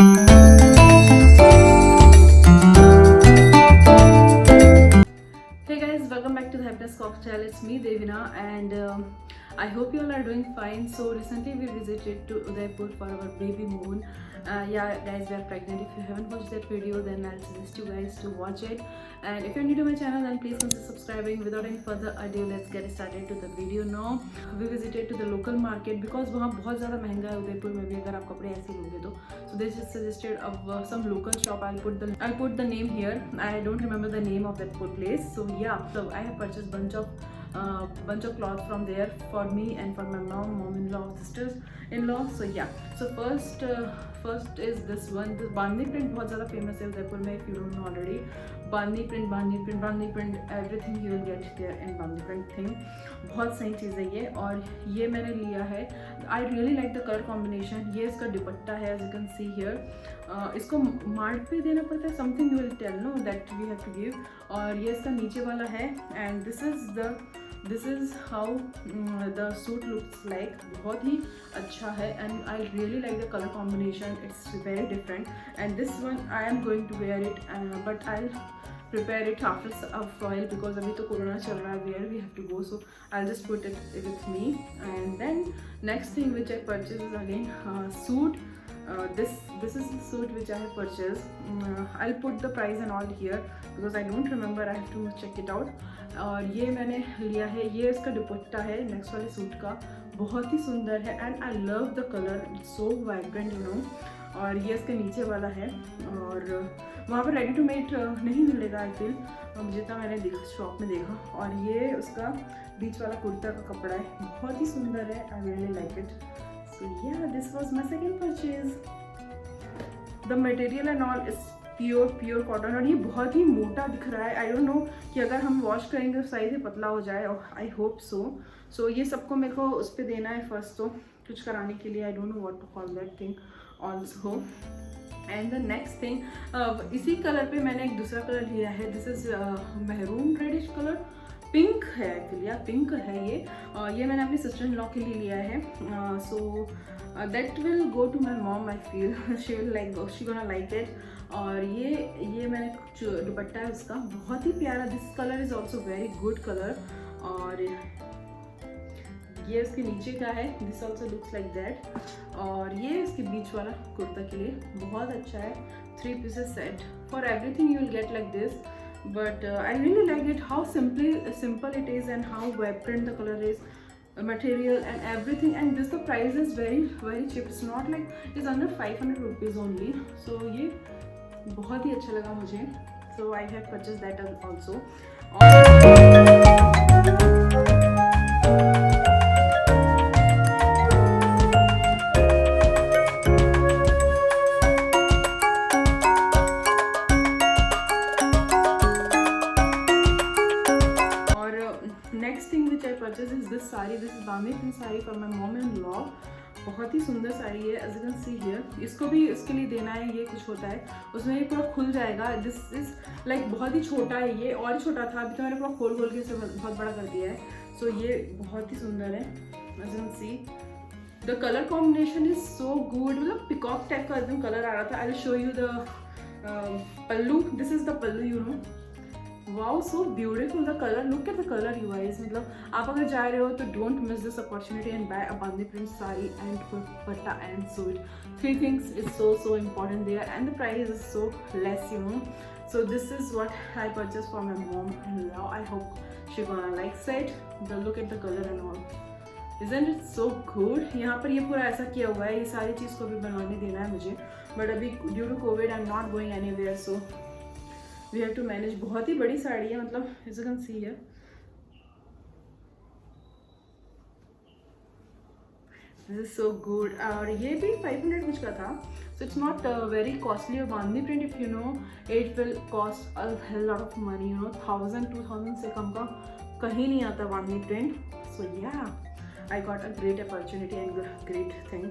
Hey guys, welcome back to the Happiness Cocktail. It's me Devina and I hope you all are doing fine. So recently we visited to Udaipur for our baby moon. Yeah guys, we are pregnant. If you haven't watched that video, then I'll suggest you guys to watch it. And if you're new to my channel, then please consider subscribing. Without any further ado, let's get started to the video now. We visited to the local market because वहाँ बहुत ज़्यादा महंगा है उदयपुर में भी अगर आप कपड़े ऐसे लोगे तो. So they just suggested of some local shop. I'll put the name here. I don't remember the name of that place. So yeah, so I have purchased bunch of clothes from there for me and for my mom-in-law, sisters-in-law. So yeah, so first is this one. This Bandhani print बहुत ज़्यादा famous है उदयपुर में. If you don't know already, Bandhani print, everything you will get there in Bandhani print thing. बहुत सही चीज़ है ये. और ये मैंने लिया है. I really like the color combination. ये इसका दुपट्टा है, as you can see here. इसको मार्ट पे देना पड़ता है. Something you will tell no that we have to give. और ये इसका नीचे वाला है. And this is how the suit looks like. बहुत ही अच्छा है and I really like the color combination. It's very different and this one I am going to wear it but I'll prepare it after a while because अभी तो corona चल रहा है, where we have to go, so I'll just put it with me. And then next thing which I purchased is again suit. This is the suit which I have purchased. I'll put the price and all here because I don't remember. I have to check it out. और ये मैंने लिया है. ये इसका दुपट्टा है next वाले suit का. बहुत ही सुंदर है and I love the colour. It's so vibrant you know. और ये इसके नीचे वाला है. और वहाँ पर रेडी टू मेड नहीं मिलेगा आई फील, जितना मैंने देखा शॉप में देखा. और ये उसका बीच वाला कुर्ता का कपड़ा है. बहुत ही सुंदर है. I really like it. So yeah, this was my second purchase. The material and all is pure cotton और ये बहुत ही मोटा दिख रहा है. I don't know कि अगर हम वॉश करेंगे तो सही से पतला हो जाए. I hope so. So ये सबको मेरे को उस पर देना है फर्स्ट तो कुछ कराने के लिए. I don't know what to call that thing also. And the next thing इसी कलर पे मैंने एक दूसरा कलर लिया है. This is मेहरून रेडिश कलर. पिंक है एक्चुअली, या पिंक है ये. ये मैंने अपनी सिस्टर इन लॉ के लिए लिया है. So that will go to my mom. I feel she will like, she gonna like it. और ये मैंने दुपट्टा है उसका, बहुत ही प्यारा. This colour is also very good colour. और ये इसके नीचे का है. This also looks like that. और ये इसके बीच वाला कुर्ता के लिए बहुत अच्छा है. 3 pieces set. For everything you will get like this. But I really like it how simple it is and how vibrant the color is, material and everything. And this the price is very cheap. It's not like it's under 500 rupees only. So ये बहुत ही अच्छा लगा मुझे. So I have purchased that also. Next thing which I purchase is this sari. This is bandhani print sari for my mom in law. बहुत ही सुंदर साड़ी है. As you can see here. इसको भी इसके लिए देना है. ये कुछ होता है उसमें, ये पूरा खुल जाएगा. दिस इज लाइक बहुत ही छोटा है. ये और छोटा था, अभी तो मैंने पूरा खोल के इसे बहुत बड़ा कर दिया है. सो ये बहुत ही सुंदर है. As you can see the colour combination is so good. मतलब पिकॉक टाइप का एकदम कलर आ रहा था. I will show you the pallu. This is the pallu you know. Wow, so beautiful the colour. Look at the colour you guys. मतलब आप अगर जा रहे हो तो don't miss this opportunity and buy a bandhani print sari and dupatta and suit. 3 things is so important there and the price is so less you know. So this is what I purchased for my mom and now I hope she gonna like it. The look at the color and all. Isn't it so good? यहाँ पर ये पूरा ऐसा किया हुआ है. ये सारी चीज़ को भी बनवाने देना है मुझे. बट अभी due to covid I am not going anywhere, so we have to manage. बहुत ही बड़ी साड़ी है. मतलब as you can see here. This is so good. और ये भी 500 कुछ का था. So it's not very costly. और bandhani print if you know it will cost a hell lot of money you know. 1000-2000 से कम का कहीं नहीं आता बांधनी प्रिंट. सो या I got a great opportunity and great thing.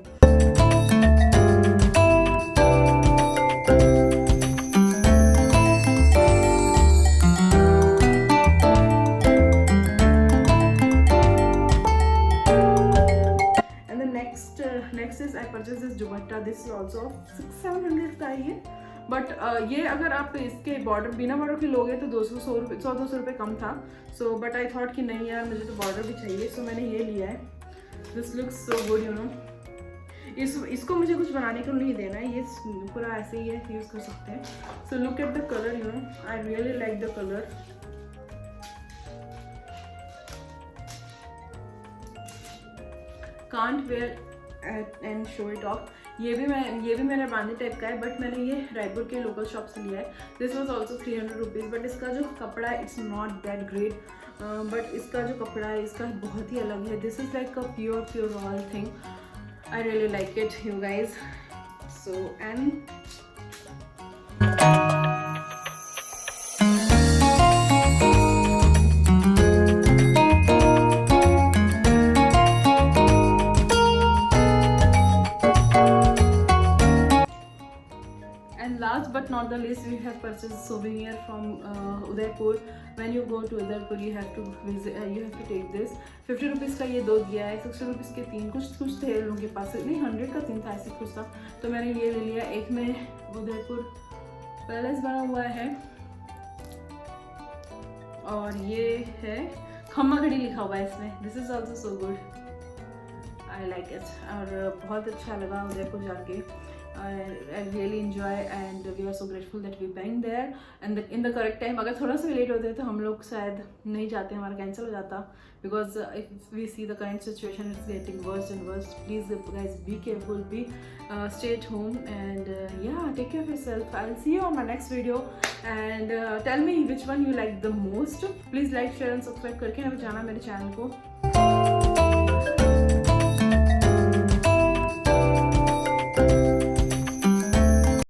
And the next is I purchased this dupatta. This is also 600 700 का है ये, but ये अगर आप इसके बॉर्डर बिना बॉर्डर के लोगे तो 100-200 रुपये कम था. सो बट आई थॉट कि नहीं यार मुझे तो बॉर्डर भी चाहिए, सो मैंने ये लिया है. This looks so good you know. इसको मुझे कुछ बनाने को नहीं देना है, ये पूरा ऐसे ही है, यूज़ कर सकते हैं. So look at the colour you know, I really like the colour. Can't where and show it of. ये भी मेरा बांदी टाइप का है, बट मैंने ये रायपुर के लोकल शॉप से लिया है. This was also 300 rupees. But इसका जो कपड़ा है it's not that great, but इसका जो कपड़ा है इसका बहुत ही अलग है. This is like a pure royal thing. I really like it you guys. So and last but not the least, we have purchased souvenir from Udaipur. When you go to Udaipur, you have to visit. You have to take this. 50 rupees का ये 2 दिया है, 60 rupees के 3 कुछ थे लोगों के पास, नहीं 100 का 3 था, ऐसे कुछ था. तो मैंने ये ले लिया. एक में उदयपुर पैलेस बना हुआ है और ये है खम्मा घड़ी लिखा हुआ है इसमें. This is also so good. I like it. और बहुत अच्छा लगा उदयपुर जाके. I really enjoy and we are so grateful that we bang there and in the correct time. अगर थोड़ा सा भी लेट होते तो हम लोग शायद नहीं जाते, हमारा कैंसिल हो जाता, because if we see the current situation it's getting worse and worse. Please guys be careful, stay at home and yeah, take care of yourself. I'll see you on my next video and tell me which one you like the most. Please like, share and subscribe करके ना जाना मेरे channel को.